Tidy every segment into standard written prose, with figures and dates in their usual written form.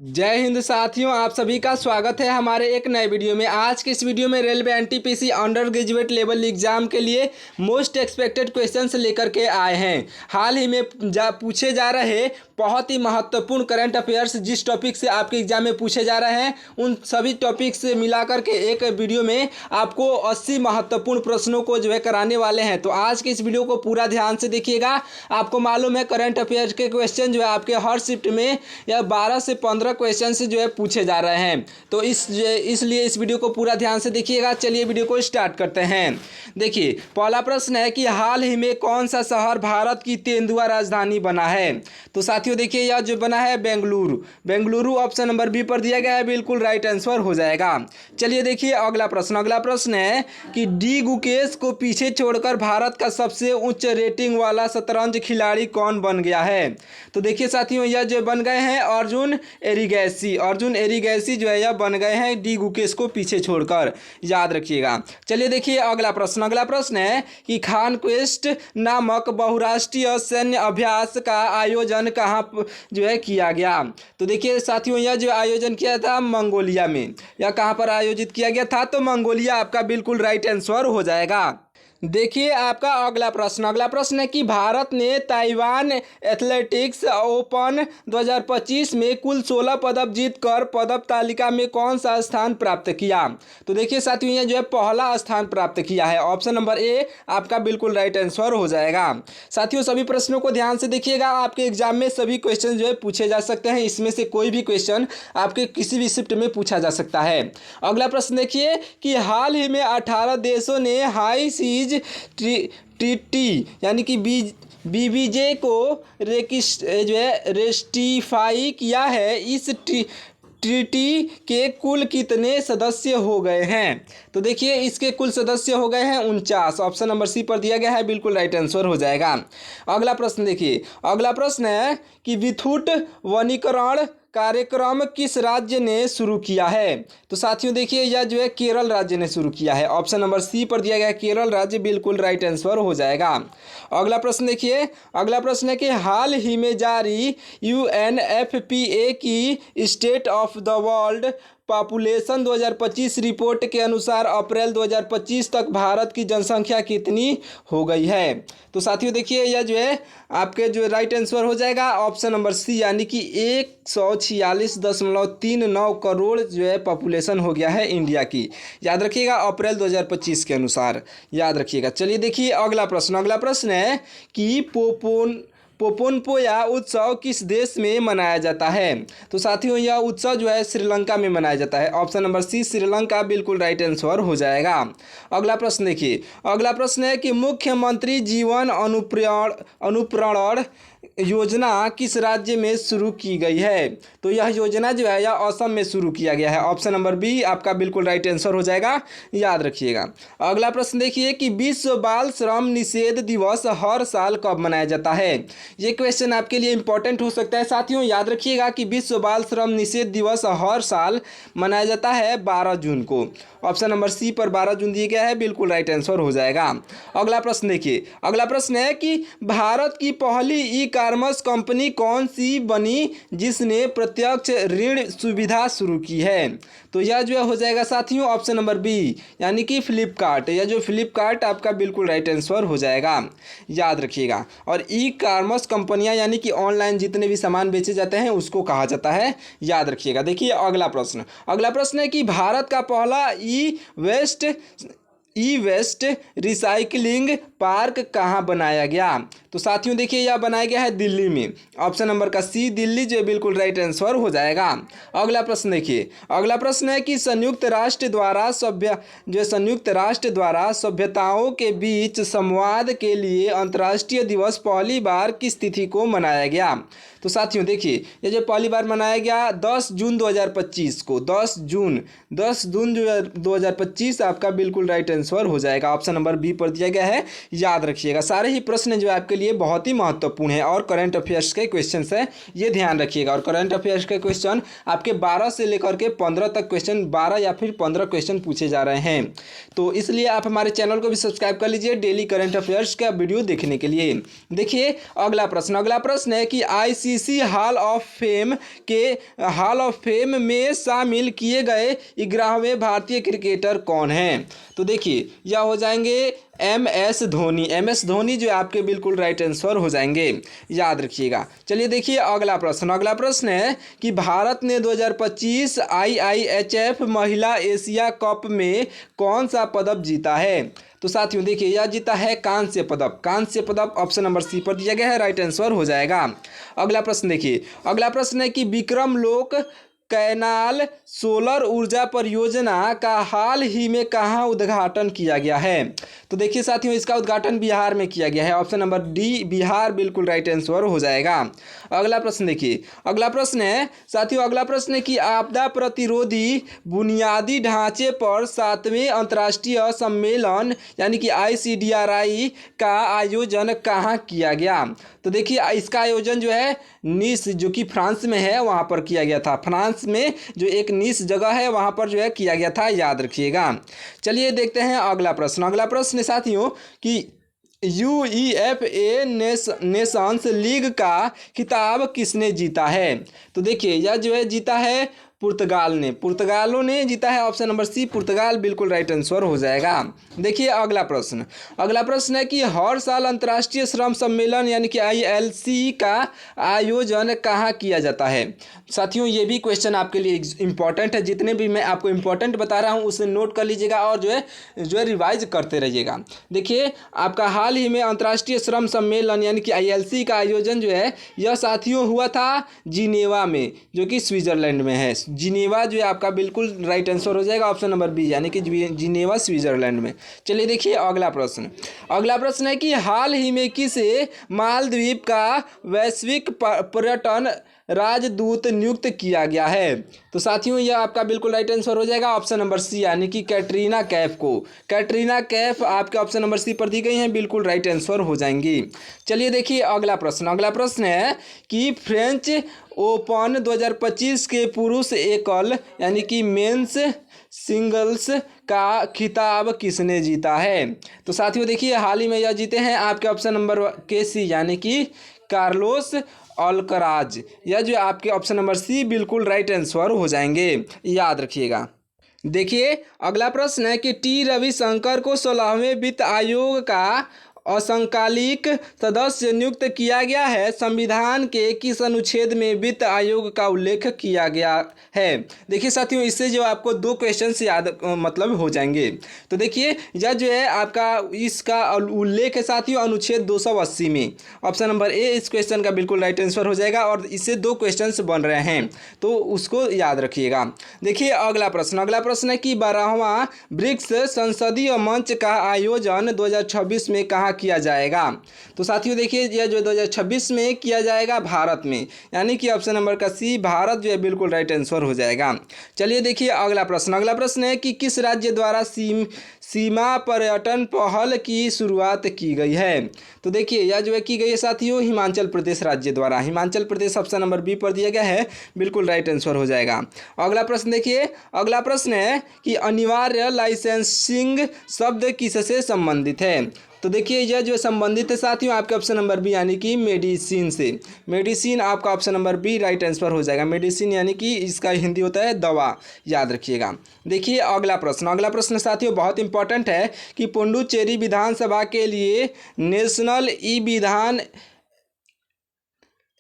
जय हिंद साथियों, आप सभी का स्वागत है हमारे एक नए वीडियो में। आज के इस वीडियो में railway NTPC under graduate level exam के लिए मोस्ट एक्सपेक्टेड क्वेश्चंस लेकर के आए हैं। हाल ही में पूछे जा रहे बहुत ही महत्वपूर्ण करंट अफेयर्स जिस टॉपिक से आपके एग्जाम में पूछे जा रहे हैं उन सभी टॉपिक से मिलाकर के एक वीडियो में आपको 80 महत्वपूर्ण प्रश्नों को कराने वाले हैं। तो आज के इस वीडियो को पूरा ध्यान से देखिएगा। आपको मालूम है करंट अफेयर्स के क्वेश्चन आपके हर शिफ्ट में या 12 से 15 क्वेश्चन से पूछे जा रहे हैं। तो इसलिए इस वीडियो को पूरा ध्यान से देखिएगा। चलिए वीडियो को स्टार्ट करते हैं। देखिए, पहला प्रश्न है कि हाल ही में कौन सा शहर भारत की तेंदुआ राजधानी बना है। तो साथियों देखिए, यह जो बना है Bengaluru. Bengaluru option number B पर दिया गया है, बिल्कुल राइट आंसर हो जाएगा। चलिए देखिए अगला प्रश्न है कि डी गुकेश को पीछे छोड़कर भारत का सबसे उच्च रेटिंग वाला शतरंज खिलाड़ी कौन बन गया है। तो देखिए साथियों, यह जो बन गए हैं अर्जुन एरिगैसी यह बन गए हैं डी गुकेश को पीछे छोड़कर, याद रखिएगा। चलिए देखिए अगला प्रश्न है कि खान क्वेस्ट नामक बहुराष्ट्रीय सैन्य अभ्यास का आयोजन कहाँ किया गया। तो देखिए साथियों, यह जो आयोजन किया था मंगोलिया में। यह कहाँ पर आयोजित किया गया था, तो मंगोलिया आपका बिल्कुल राइट आंसर हो जाएगा। देखिए आपका अगला प्रश्न है कि भारत ने ताइवान एथलेटिक्स ओपन 2025 में कुल 16 पदक जीतकर पदक तालिका में कौन सा स्थान प्राप्त किया। तो देखिए साथियों, ये जो है पहला स्थान प्राप्त किया है। ऑप्शन नंबर ए आपका बिल्कुल राइट आंसर हो जाएगा। साथियों सभी प्रश्नों को ध्यान से देखिएगा। आपके एग्जाम में सभी क्वेश्चन पूछे जा सकते हैं। इसमें से कोई भी क्वेश्चन आपके किसी भी शिफ्ट में पूछा जा सकता है। अगला प्रश्न देखिए कि हाल ही में 18 देशों ने हाई सीज ट्रीटी यानी कि बीबीजे को रेस्टिफाई किया है। इस ट्रीटी के कुल कितने सदस्य हो गए हैं। तो देखिए इसके कुल सदस्य हो गए हैं 49। ऑप्शन नंबर सी पर दिया गया है, बिल्कुल राइट आंसर हो जाएगा। अगला प्रश्न देखिए, अगला प्रश्न है कि विद्युत वनीकरण कार्यक्रम किस राज्य ने शुरू किया है। तो साथियों देखिए, यह जो है केरल राज्य ने शुरू किया है। ऑप्शन नंबर सी पर दिया गया है केरल राज्य, बिल्कुल राइट आंसर हो जाएगा। अगला प्रश्न देखिए, अगला प्रश्न है कि हाल ही में जारी UNFPA की state of the world population 2025 report के अनुसार अप्रैल 2025 तक भारत की जनसंख्या कितनी हो गई है। तो साथियों देखिए, यह जो है आपके राइट आंसर हो जाएगा ऑप्शन नंबर सी, यानी कि 146.39 करोड़ पॉपुलेशन हो गया है इंडिया की। याद रखिएगा अप्रैल 2025 के अनुसार, याद रखिएगा। चलिए देखिए अगला प्रश्न है कि पोपोनपोया उत्सव किस देश में मनाया जाता है। तो साथियों यह उत्सव श्रीलंका में मनाया जाता है। ऑप्शन नंबर सी श्रीलंका, बिल्कुल राइट आंसर हो जाएगा। अगला प्रश्न देखिए, अगला प्रश्न है कि मुख्यमंत्री जीवन अनुप्रेरण योजना किस राज्य में शुरू की गई है। तो यह योजना यह असम में शुरू किया गया है। ऑप्शन नंबर बी आपका बिल्कुल राइट आंसर हो जाएगा, याद रखिएगा। अगला प्रश्न देखिए कि विश्व बाल श्रम निषेध दिवस हर साल कब मनाया जाता है। ये क्वेश्चन आपके लिए इंपॉर्टेंट हो सकता है। साथियों याद रखिएगा कि विश्व बाल श्रम निषेध दिवस हर साल मनाया जाता है 12 जून को। ऑप्शन नंबर सी पर 12 जून दिया गया है, बिल्कुल राइट आंसर हो जाएगा। अगला प्रश्न देखिए, अगला प्रश्न है कि भारत की पहली ई कॉमर्स कंपनी कौन सी बनी जिसने प्रत्यक्ष ऋण सुविधा शुरू की है। तो यह हो जाएगा साथियों ऑप्शन नंबर बी, यानी कि फ्लिपकार्ट। यह फ्लिपकार्ट आपका बिल्कुल राइट आंसर हो जाएगा, याद रखिएगा। और ई कॉमर्स कंपनियां यानी कि ऑनलाइन जितने भी सामान बेचे जाते हैं उसको कहा जाता है, याद रखिएगा। देखिए अगला प्रश्न है कि भारत का पहला ई वेस्ट रिसाइकलिंग पार्क कहाँ बनाया गया। तो साथियों देखिए यह बनाया गया है दिल्ली में। ऑप्शन नंबर का सी दिल्ली बिल्कुल राइट आंसर हो जाएगा। अगला प्रश्न देखिए, अगला प्रश्न है कि संयुक्त राष्ट्र द्वारा सभ्यताओं के बीच संवाद के लिए अंतर्राष्ट्रीय दिवस पहली बार किस तिथि को मनाया गया। तो साथियों देखिए यह जो पहली बार मनाया गया 10 जून 2025 को। 10 जून 2025 आपका बिल्कुल राइट आंसर हो जाएगा। ऑप्शन नंबर बी पर दिया गया है, याद रखिएगा। सारे ही प्रश्न जो आपके लिए बहुत ही महत्वपूर्ण है और करंट अफेयर्स के क्वेश्चन है, ये ध्यान रखिएगा। और करंट अफेयर्स के क्वेश्चन आपके 12 से लेकर के 15 तक क्वेश्चन, 12 या फिर 15 क्वेश्चन पूछे जा रहे हैं। तो इसलिए आप हमारे चैनल को भी सब्सक्राइब कर लीजिए डेली करंट अफेयर्स का वीडियो देखने के लिए। देखिए अगला प्रश्न है कि आईसीसी हॉल ऑफ फेम में शामिल किए गए 11वें भारतीय क्रिकेटर कौन हैं? तो देखिए यह हो जाएंगे MS धोनी जो आपके बिल्कुल राइट आंसर हो जाएंगे, याद रखिएगा। चलिए देखिए अगला प्रश्न है कि भारत ने 2025 IIHF महिला एशिया कप में कौन सा पदक जीता है? तो साथियों देखिए यह जीता है कांस्य पदक ऑप्शन नंबर सी पर दिया गया है, राइट आंसर हो जाएगा। अगला प्रश्न देखिए, अगला प्रश्न है कि विक्रम लोक कैनाल सोलर ऊर्जा परियोजना का हाल ही में कहाँ उद्घाटन किया गया है? तो देखिए साथियों इसका उद्घाटन बिहार में किया गया है, ऑप्शन नंबर डी बिहार बिल्कुल राइट आंसर हो जाएगा। अगला प्रश्न देखिए, अगला प्रश्न है साथियों, अगला प्रश्न है कि आपदा प्रतिरोधी बुनियादी ढांचे पर 7वें अंतर्राष्ट्रीय सम्मेलन यानी कि ICDRI का आयोजन कहाँ किया गया? तो देखिए इसका आयोजन जो है नीस जो कि फ्रांस में है वहाँ पर किया गया था। फ्रांस में जो एक नीस जगह है वहाँ पर जो है किया गया था, याद रखिएगा। चलिए देखते हैं अगला प्रश्न साथियों कि UEFA नेशंस लीग का खिताब किसने जीता है? तो देखिए यह जो है जीता है पुर्तगालों ने जीता है, ऑप्शन नंबर सी पुर्तगाल बिल्कुल राइट आंसर हो जाएगा। देखिए अगला प्रश्न है कि हर साल अंतर्राष्ट्रीय श्रम सम्मेलन यानी कि ILC का आयोजन कहाँ किया जाता है? साथियों ये भी क्वेश्चन आपके लिए इंपॉर्टेंट है, जितने भी मैं आपको इंपॉर्टेंट बता रहा हूँ उसे नोट कर लीजिएगा और जो है रिवाइज करते रहिएगा। देखिए आपका हाल ही में अंतर्राष्ट्रीय श्रम सम्मेलन यानी कि ILC का आयोजन जो है यह साथियों हुआ था जिनेवा में, जो कि स्विट्जरलैंड में है। जिनेवा जो है आपका बिल्कुल राइट आंसर हो जाएगा, ऑप्शन नंबर बी यानी कि जिनेवा स्विट्जरलैंड में। चलिए देखिए अगला प्रश्न है कि हाल ही में किसे मालदीव का वैश्विक पर्यटन राजदूत नियुक्त किया गया है? तो साथियों यह आपका बिल्कुल राइट आंसर हो जाएगा, ऑप्शन नंबर सी यानी कि कैटरीना कैफ आपके ऑप्शन नंबर सी पर दी गई हैं, बिल्कुल राइट आंसर हो जाएंगी। चलिए देखिए अगला प्रश्न है कि फ्रेंच ओपन 2025 के पुरुष एकल यानी कि मेंस सिंगल्स का खिताब किसने जीता है? तो साथियों देखिए हाल ही में यह जीते हैं आपके ऑप्शन नंबर के सी यानी कि कार्लोस अल्कराज, यह जो आपके ऑप्शन नंबर सी बिल्कुल राइट आंसर हो जाएंगे, याद रखिएगा। देखिए अगला प्रश्न है कि टी रविशंकर को 16वें वित्त आयोग का असंकालिक सदस्य नियुक्त किया गया है? संविधान के किस अनुच्छेद में वित्त आयोग का उल्लेख किया गया है? देखिए साथियों इससे जो आपको 2 क्वेश्चन याद मतलब हो जाएंगे। तो देखिए यह जो है आपका इसका उल्लेख है साथियों अनुच्छेद 280 में, ऑप्शन नंबर ए इस क्वेश्चन का बिल्कुल राइट आंसर हो जाएगा। और इससे 2 क्वेश्चन बन रहे हैं तो उसको याद रखिएगा। देखिए अगला प्रश्न है कि 12वां ब्रिक्स संसदीय मंच का आयोजन 2026 में कहाँ किया जाएगा? तो साथियों देखिए यह जो 2026 में किया जाएगा भारत में, यानी कि ऑप्शन नंबर का सी भारत जो है बिल्कुल राइट आंसर हो जाएगा। चलिए देखिए अगला प्रश्न है कि किस राज्य द्वारा सीमा पर्यटन पहल की शुरुआत की गई है? तो देखिए यह जो है की गई है साथियों हिमाचल प्रदेश राज्य द्वारा, Himachal Pradesh option number B पर दिया गया है, बिल्कुल राइट आंसर हो जाएगा। अगला प्रश्न देखिए, अगला प्रश्न है कि अनिवार्य लाइसेंसिंग शब्द किससे संबंधित है? तो देखिए यह जो संबंधित है साथियों आपके ऑप्शन नंबर बी यानी कि मेडिसिन से, मेडिसिन आपका option number B right answer हो जाएगा। मेडिसिन यानी कि इसका हिंदी होता है दवा, याद रखिएगा। देखिए अगला प्रश्न साथियों बहुत इंपॉर्टेंट है कि पुडुचेरी विधानसभा के लिए नेशनल ई विधान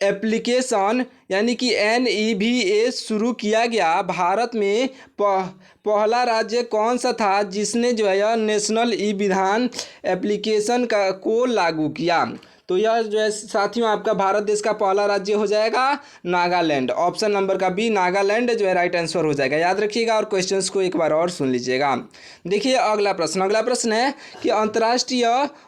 एप्लीकेशन यानी कि NEVA शुरू किया गया। भारत में पहला राज्य कौन सा था जिसने जो है नेशनल ई विधान एप्लीकेशन को लागू किया? तो यह जो है साथियों आपका भारत देश का पहला राज्य हो जाएगा नागालैंड। ऑप्शन नंबर का बी नागालैंड जो है राइट आंसर हो जाएगा, याद रखिएगा और क्वेश्चंस को एक बार और सुन लीजिएगा। देखिए अगला प्रश्न है कि अंतर्राष्ट्रीय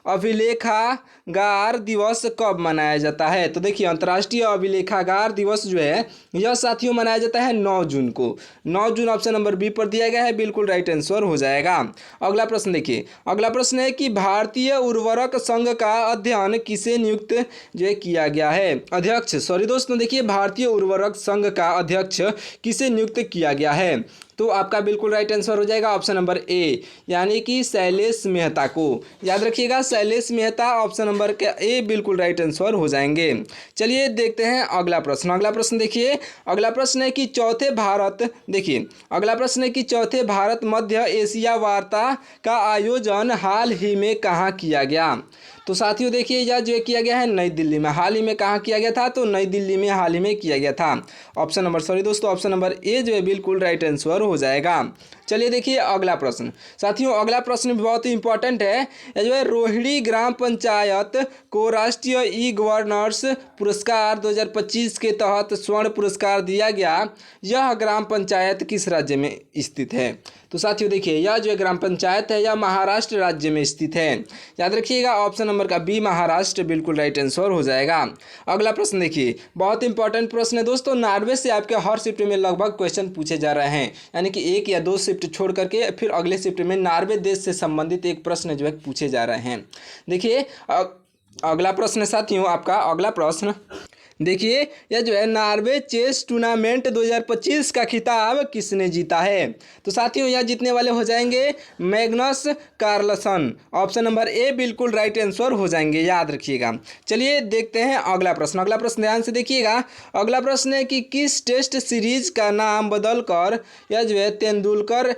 अभिलेखागार दिवस कब मनाया जाता है। तो देखिए अंतर्राष्ट्रीय अभिलेखागार दिवस जो है यह साथियों मनाया जाता है 9 जून को। 9 जून ऑप्शन नंबर बी पर दिया गया है, बिल्कुल राइट आंसर हो जाएगा। अगला प्रश्न देखिए, अगला प्रश्न है कि भारतीय उर्वरक संघ का अध्ययन किसे नियुक्त जो है किया गया है, अध्यक्ष सॉरी दोस्तों, देखिए भारतीय उर्वरक संघ का अध्यक्ष किसे नियुक्त किया गया है। तो आपका बिल्कुल राइट आंसर हो जाएगा ऑप्शन नंबर ए, यानी कि शैलेश मेहता को, याद रखिएगा शैलेश मेहता, ऑप्शन नंबर के ए बिल्कुल राइट आंसर हो जाएंगे। चलिए देखते हैं अगला प्रश्न। अगला प्रश्न देखिए, अगला प्रश्न है कि अगला प्रश्न है कि चौथे भारत मध्य एशिया वार्ता का आयोजन हाल ही में कहाँ किया गया। तो साथियों देखिए यह जो किया गया है नई दिल्ली में। हाल ही में कहाँ किया गया था, तो नई दिल्ली में हाल ही में किया गया था। ऑप्शन नंबर ए जो है बिल्कुल राइट आंसर हो जाएगा। चलिए देखिए अगला प्रश्न। साथियों अगला प्रश्न बहुत ही इंपॉर्टेंट है, यह जो है रोहिणी ग्राम पंचायत को राष्ट्रीय ई गवर्नेंस पुरस्कार 2025 के तहत स्वर्ण पुरस्कार दिया गया। यह ग्राम पंचायत किस राज्य में स्थित है। तो साथियों देखिए यह जो ग्राम पंचायत है यह महाराष्ट्र राज्य में स्थित है, याद रखिएगा ऑप्शन नंबर का बी महाराष्ट्र बिल्कुल राइट आंसर हो जाएगा। अगला प्रश्न देखिए बहुत इंपॉर्टेंट प्रश्न है दोस्तों, नॉर्वे से आपके हर शिफ्ट में लगभग क्वेश्चन पूछे जा रहे हैं, यानी कि 1 या 2 शिफ्ट छोड़ करके फिर अगले शिफ्ट में नॉर्वे देश से संबंधित एक प्रश्न जो है पूछे जा रहे हैं। देखिए अगला प्रश्न साथियों, आपका अगला प्रश्न देखिए, यह जो है नॉर्वे चेस टूर्नामेंट 2025 का खिताब किसने जीता है। तो साथियों यह जीतने वाले हो जाएंगे Magnus Carlsen, option number A बिल्कुल राइट आंसर हो जाएंगे, याद रखिएगा। चलिए देखते हैं अगला प्रश्न। अगला प्रश्न ध्यान से देखिएगा। अगला प्रश्न है कि किस टेस्ट सीरीज का नाम बदलकर यह जो है तेंदुलकर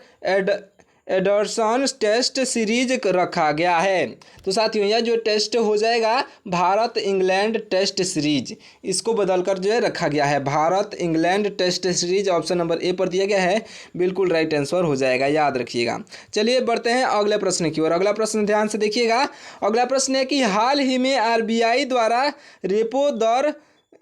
एडरसन टेस्ट सीरीज रखा गया है। तो साथियों यह जो टेस्ट हो जाएगा भारत इंग्लैंड टेस्ट सीरीज, इसको बदलकर जो है रखा गया है Bharat England test series, option number A पर दिया गया है, बिल्कुल राइट आंसर हो जाएगा, याद रखिएगा। चलिए बढ़ते हैं अगले प्रश्न की ओर। अगला प्रश्न ध्यान से देखिएगा। अगला प्रश्न है कि हाल ही में आरबीआई द्वारा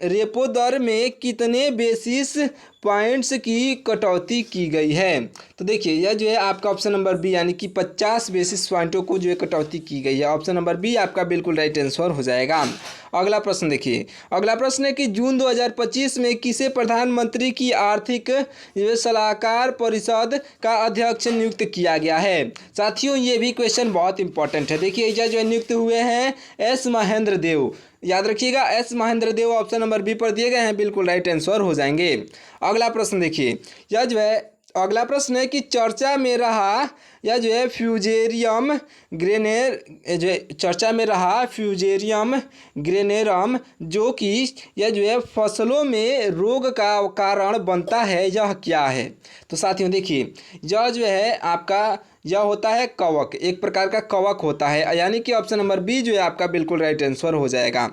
रेपो दर में कितने बेसिस पॉइंट्स की कटौती की गई है। तो देखिए यह जो है आपका ऑप्शन नंबर बी, यानी कि 50 बेसिस पॉइंटों को जो है कटौती की गई है, ऑप्शन नंबर बी आपका बिल्कुल राइट आंसर हो जाएगा। अगला प्रश्न देखिए। अगला प्रश्न है कि जून 2025 में किसे प्रधानमंत्री की आर्थिक सलाहकार परिषद का अध्यक्ष नियुक्त किया गया है। साथियों ये भी क्वेश्चन बहुत इंपॉर्टेंट है। देखिए यह जो है नियुक्त हुए हैं एस महेंद्र देव, याद रखिएगा एस महेंद्र देव, ऑप्शन नंबर बी पर दिए गए हैं, बिल्कुल राइट आंसर हो जाएंगे। अगला प्रश्न देखिए, यह जो है अगला प्रश्न है कि चर्चा में रहा यह जो है फ्यूजेरियम ग्रेनेरम जो कि यह जो है फसलों में रोग का कारण बनता है, यह क्या है। तो साथियों देखिए यह जो है आपका यह होता है कवक, एक प्रकार का कवक होता है, यानी कि ऑप्शन नंबर बी जो है आपका बिल्कुल राइट आंसर हो जाएगा।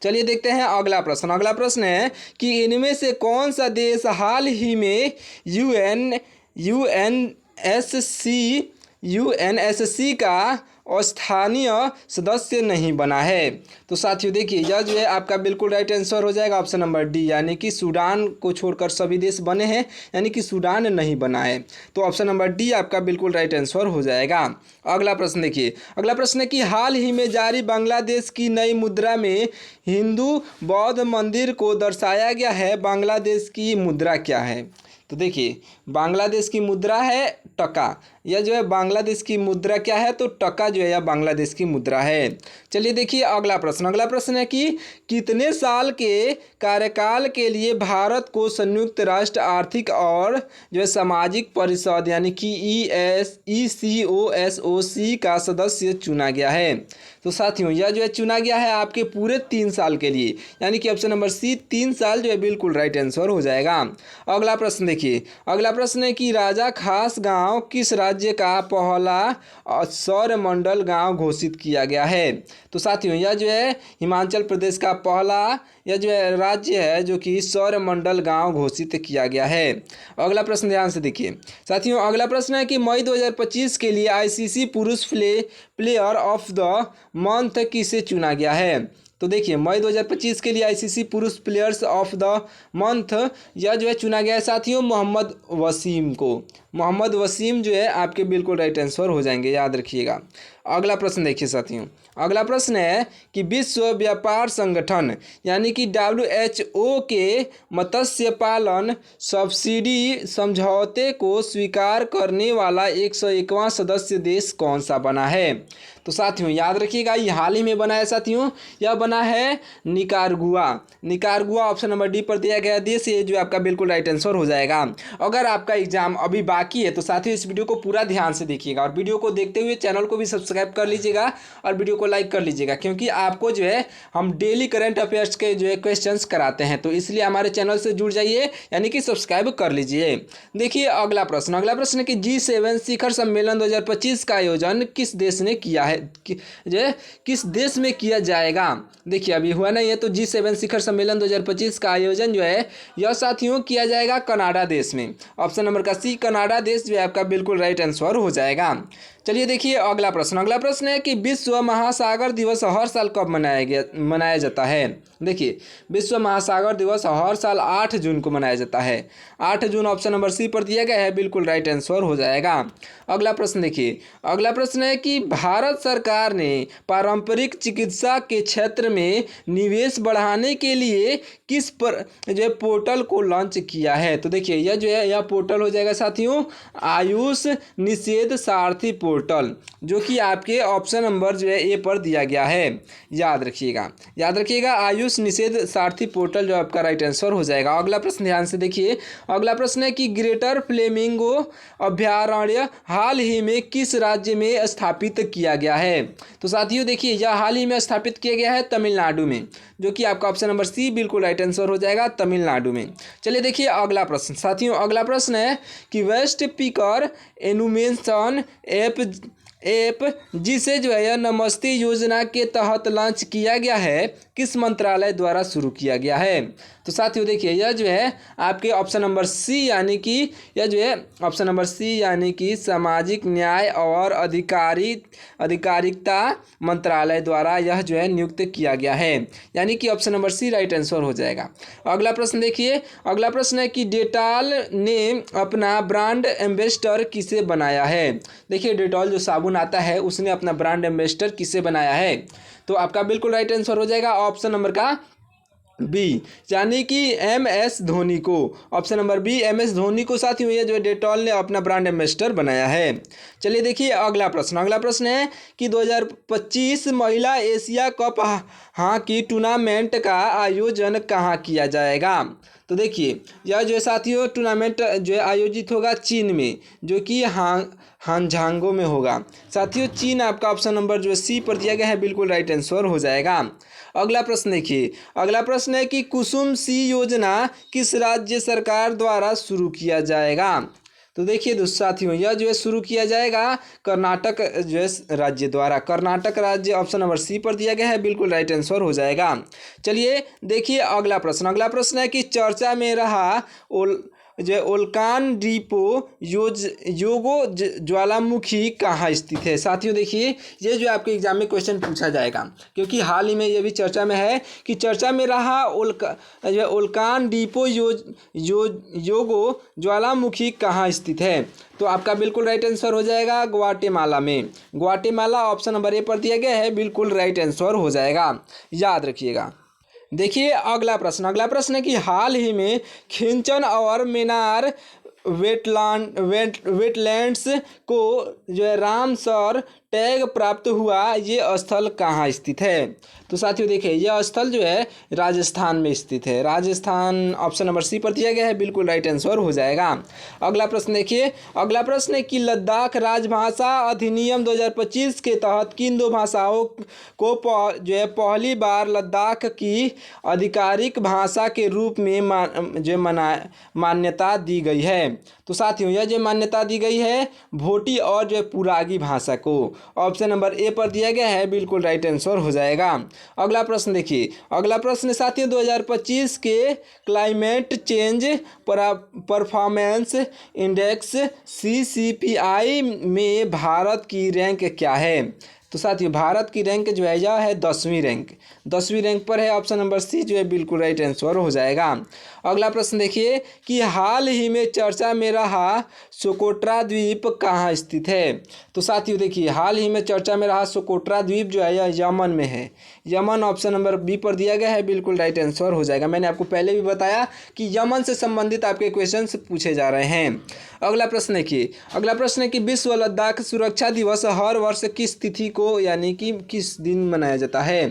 चलिए देखते हैं अगला प्रश्न। अगला प्रश्न है कि इनमें से कौन सा देश हाल ही में यूएनएससी का स्थानीय सदस्य नहीं बना है। तो साथियों देखिए यह जो है आपका बिल्कुल राइट आंसर हो जाएगा ऑप्शन नंबर डी, यानी कि सूडान को छोड़कर सभी देश बने हैं, यानी कि सूडान नहीं बना है। तो ऑप्शन नंबर डी आपका बिल्कुल राइट आंसर हो जाएगा। अगला प्रश्न देखिए। अगला प्रश्न है कि हाल ही में जारी बांग्लादेश की नई मुद्रा में हिंदू बौद्ध मंदिर को दर्शाया गया है, बांग्लादेश की मुद्रा क्या है। तो देखिए बांग्लादेश की मुद्रा है टका, यह जो है बांग्लादेश की मुद्रा क्या है, तो टका जो है यह बांग्लादेश की मुद्रा है। चलिए देखिए अगला प्रश्न। अगला प्रश्न है कि कितने साल के कार्यकाल के लिए भारत को संयुक्त राष्ट्र आर्थिक और जो है सामाजिक परिषद यानी कि ECOSOC का सदस्य चुना गया है। तो साथियों यह जो है चुना गया है आपके पूरे 3 साल के लिए, यानी कि ऑप्शन नंबर सी 3 साल जो है बिल्कुल राइट आंसर हो जाएगा। अगला प्रश्न देखिए। अगला प्रश्न है कि राजा खास गांव किस राज्य का पहला सौर मंडल गांव घोषित किया गया है। तो साथियों यह जो है हिमाचल प्रदेश का पहला यह जो है राज्य है जो कि सौर मंडल गांव घोषित किया गया है। अगला प्रश्न ध्यान से देखिए। साथियों अगला प्रश्न है कि मई 2025 के लिए ICC पुरुष प्लेयर ऑफ द मंथ किसे चुना गया है। तो देखिए मई 2025 के लिए आईसीसी पुरुष प्लेयर्स ऑफ द मंथ यह जो है चुना गया है साथियों मोहम्मद वसीम को। मोहम्मद वसीम जो है आपके बिल्कुल राइट आंसर हो जाएंगे, याद रखिएगा। अगला प्रश्न देखिए साथियों, अगला प्रश्न है कि विश्व व्यापार संगठन यानी कि WHO के मत्स्य पालन सब्सिडी समझौते को स्वीकार करने वाला 101वां सदस्य देश कौन सा बना है? तो साथियों याद रखिएगा, ये हाल ही में बना है साथियों, यह बना है Nicaragua. Nicaragua option number D पर दिया गया देश, ये जो आपका बिल्कुल राइट आंसर हो जाएगा। अगर आपका एग्जाम अभी बाकी है तो साथियों इस वीडियो को पूरा ध्यान से देखिएगा और वीडियो को देखते हुए चैनल को भी सब्सक्राइब कर लीजिएगा और वीडियो को लाइक कर लीजिएगा, क्योंकि आपको जो है हम डेली करंट अफेयर्स के जो है क्वेश्चंस कराते हैं, तो इसलिए हमारे चैनल से जुड़ जाइए, यानी कि सब्सक्राइब कर लीजिए। देखिए अगला प्रश्न है कि G7 शिखर सम्मेलन 2025 का आयोजन किस देश ने किया है, जो है किस देश में किया जाएगा? देखिए अभी हुआ नहीं है, तो G7 शिखर सम्मेलन 2025 का आयोजन जो है यह साथियों किया जाएगा कनाडा देश में। ऑप्शन नंबर का सी कनाडा देश जो है आपका बिल्कुल राइट आंसर हो जाएगा। चलिए देखिए अगला प्रश्न है कि विश्व महासागर दिवस हर साल कब मनाया जाता है? देखिए विश्व महासागर दिवस हर साल 8 जून को मनाया जाता है। 8 जून ऑप्शन नंबर सी पर दिया गया है, बिल्कुल राइट आंसर हो जाएगा। अगला प्रश्न देखिए, अगला प्रश्न है कि भारत सरकार ने पारंपरिक चिकित्सा के क्षेत्र में निवेश बढ़ाने के लिए किस पर जो है पोर्टल को लॉन्च किया है? तो देखिए यह जो है यह पोर्टल हो जाएगा साथियों आयुष निषेध सारथी पोर्टल, जो कि आपके ऑप्शन नंबर जो है ए पर दिया गया है। याद रखिएगा आयुष निषेध सारथी पोर्टल जो आपका राइट आंसर हो जाएगा। अगला प्रश्न ध्यान से देखिए, अगला प्रश्न है कि ग्रेटर फ्लेमिंगो अभयारण्य हाल ही में किस राज्य में स्थापित किया गया है? तो साथियों देखिए यह हाल ही में स्थापित किया गया है तमिलनाडु में, जो कि आपका ऑप्शन नंबर सी बिल्कुल राइट आंसर हो जाएगा, तमिलनाडु में। चलिए देखिए अगला प्रश्न साथियों, अगला प्रश्न है कि वेस्ट पिकर एनुमेशन ऐप जिसे जो है नमस्ते योजना के तहत लॉन्च किया गया है किस मंत्रालय द्वारा शुरू किया गया है? तो साथियों देखिए यह जो है आपके ऑप्शन नंबर सी यानी कि यह जो है ऑप्शन नंबर सी यानी कि सामाजिक न्याय और अधिकारिता मंत्रालय द्वारा यह जो है नियुक्त किया गया है, यानी कि option number C right answer हो जाएगा। अगला प्रश्न देखिए, अगला प्रश्न है कि डेटॉल ने अपना ब्रांड एम्बेसडर किसे बनाया है? देखिए डेटॉल जो साबुन आता है उसने अपना ब्रांड एम्बेसडर किसे बनाया है? तो आपका बिल्कुल राइट आंसर हो जाएगा ऑप्शन नंबर का बी, यानी कि MS धोनी को। Option number B MS Dhoni को साथियों ये जो है डेटॉल ने अपना ब्रांड एम्बेसडर बनाया है। चलिए देखिए अगला प्रश्न है कि 2025 महिला एशिया कप हॉकी टूर्नामेंट का आयोजन कहाँ किया जाएगा? तो देखिए यह जो है साथियों टूर्नामेंट जो है आयोजित होगा चीन में, जो कि हांगझांगो में होगा। साथियों चीन आपका ऑप्शन नंबर जो है सी पर दिया गया है, बिल्कुल राइट आंसर हो जाएगा। अगला प्रश्न देखिए, अगला प्रश्न है कि कुसुम सी योजना किस राज्य सरकार द्वारा शुरू किया जाएगा? तो देखिए साथियों यह जो है शुरू किया जाएगा कर्नाटक जो है राज्य द्वारा। कर्नाटक राज्य ऑप्शन नंबर सी पर दिया गया है, बिल्कुल राइट आंसर हो जाएगा। चलिए देखिए अगला प्रश्न है कि चर्चा में रहा जो ओल्कान डीपो योगो ज्वालामुखी कहाँ स्थित है? साथियों देखिए ये जो आपके एग्जाम में क्वेश्चन पूछा जाएगा, क्योंकि हाल ही में ये भी चर्चा में है कि चर्चा में रहा ओल्कान डीपो योगो ज्वालामुखी कहाँ स्थित है? तो आपका बिल्कुल राइट आंसर हो जाएगा ग्वाटेमाला में। ग्वाटेमाला ऑप्शन नंबर ए पर दिया गया है, बिल्कुल राइट आंसर हो जाएगा, याद रखिएगा। देखिए अगला प्रश्न है कि हाल ही में खिंचन और मेनार वेटलैंड्स को जो है रामसर टैग प्राप्त हुआ, ये स्थल कहाँ स्थित है? तो साथियों देखिए यह स्थल जो है राजस्थान में स्थित है। राजस्थान ऑप्शन नंबर सी पर दिया गया है, बिल्कुल राइट आंसर हो जाएगा। अगला प्रश्न देखिए, अगला प्रश्न है कि लद्दाख राजभाषा अधिनियम 2025 के तहत किन 2 भाषाओं को जो है पहली बार लद्दाख की आधिकारिक भाषा के रूप में मान्यता दी गई है? तो साथियों यह जो मान्यता दी गई है भोटी और जो पुरागी भाषा को। ऑप्शन नंबर ए पर दिया गया है, बिल्कुल राइट आंसर हो जाएगा। अगला प्रश्न देखिए, अगला प्रश्न साथियों 2025 के climate change performance index CCPI में भारत की रैंक क्या है? तो साथियों भारत की रैंक जो है यह है 10वीं रैंक, 10वीं रैंक पर है। ऑप्शन नंबर सी जो है बिल्कुल राइट आंसर हो जाएगा। अगला प्रश्न देखिए कि हाल ही में चर्चा में रहा सोकोट्रा द्वीप कहाँ स्थित है। तो साथियों देखिए हाल ही में चर्चा में रहा सोकोट्रा द्वीप जो है यह यमन में है। यमन ऑप्शन नंबर बी पर दिया गया है, बिल्कुल राइट आंसर हो जाएगा। मैंने आपको पहले भी बताया कि यमन से संबंधित आपके क्वेश्चंस पूछे जा रहे हैं। अगला प्रश्न देखिए, अगला प्रश्न है कि विश्व लद्दाख सुरक्षा दिवस हर वर्ष किस तिथि को यानी कि किस दिन मनाया जाता है।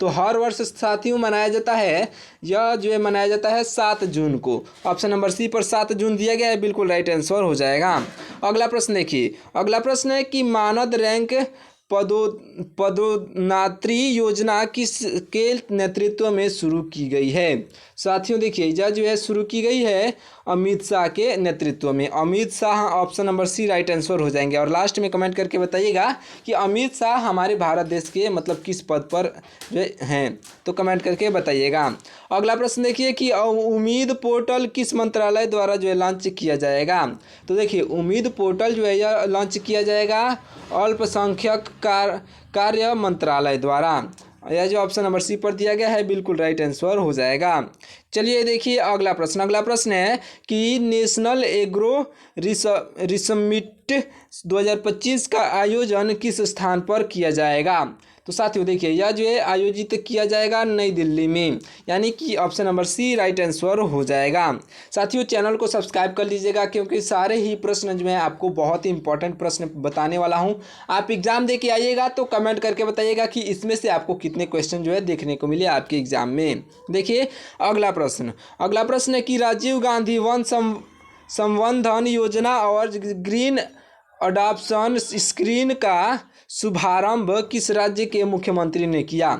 तो हर वर्ष साथियों मनाया जाता है, यह जो है मनाया जाता है 7 जून को। ऑप्शन नंबर सी पर 7 जून दिया गया है, बिल्कुल राइट आंसर हो जाएगा। अगला प्रश्न देखिए, अगला प्रश्न है कि मानद रैंक पदोन्नति योजना किसके नेतृत्व में शुरू की गई है। साथियों देखिए यह जो है शुरू की गई है अमित शाह के नेतृत्व में। Amit Shah option number C right answer हो जाएंगे। और लास्ट में कमेंट करके बताइएगा कि अमित शाह हमारे भारत देश के मतलब किस पद पर जो हैं, तो कमेंट करके बताइएगा। अगला प्रश्न देखिए कि उम्मीद पोर्टल किस मंत्रालय द्वारा जो है लॉन्च किया जाएगा। तो देखिए उम्मीद पोर्टल जो है यह लॉन्च किया जाएगा अल्पसंख्यक कार्य मंत्रालय द्वारा। यह जो ऑप्शन नंबर सी पर दिया गया है, बिल्कुल राइट आंसर हो जाएगा। चलिए देखिए अगला प्रश्न, अगला प्रश्न है कि नेशनल एग्रो रिसमिट 2025 का आयोजन किस स्थान पर किया जाएगा। तो साथियों देखिए यह जो है आयोजित किया जाएगा नई दिल्ली में, यानी कि option number C right answer हो जाएगा। साथियों चैनल को सब्सक्राइब कर लीजिएगा क्योंकि सारे ही प्रश्न जो है आपको बहुत ही इंपॉर्टेंट प्रश्न बताने वाला हूं। आप एग्जाम दे के आइएगा तो कमेंट करके बताइएगा कि इसमें से आपको कितने क्वेश्चन जो है देखने को मिले आपके एग्जाम में। देखिए अगला प्रश्न, अगला प्रश्न है कि राजीव गांधी वन संवर्धन योजना और ग्रीन अडॉप्शन स्कीम का शुभारंभ किस राज्य के मुख्यमंत्री ने किया।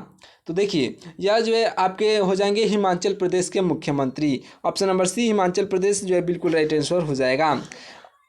तो देखिए यह जो है आपके हो जाएंगे हिमाचल प्रदेश के मुख्यमंत्री। ऑप्शन नंबर सी हिमाचल प्रदेश जो है बिल्कुल राइट आंसर हो जाएगा।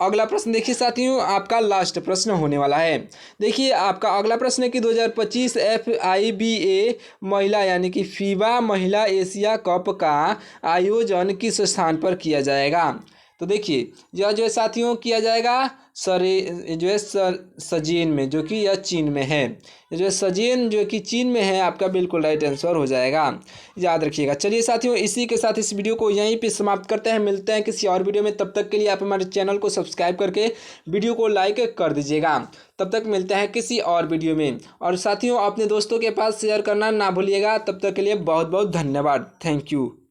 अगला प्रश्न देखिए साथियों आपका लास्ट प्रश्न होने वाला है। देखिए आपका अगला प्रश्न है कि 2025 FIBA महिला यानी कि फीबा महिला एशिया कप का आयोजन किस स्थान पर किया जाएगा। तो देखिए यह जो है साथियों किया जाएगा सजीन में, जो कि यह चीन में है। जो है सजीन जो कि चीन में है, आपका बिल्कुल राइट आंसर हो जाएगा, याद रखिएगा। चलिए साथियों इसी के साथ इस वीडियो को यहीं पे समाप्त करते हैं, मिलते हैं किसी और वीडियो में। तब तक के लिए आप हमारे चैनल को सब्सक्राइब करके वीडियो को लाइक कर दीजिएगा। तब तक मिलते हैं किसी और वीडियो में। और साथियों अपने दोस्तों के पास शेयर करना ना भूलिएगा। तब तक के लिए बहुत बहुत धन्यवाद। Thank you.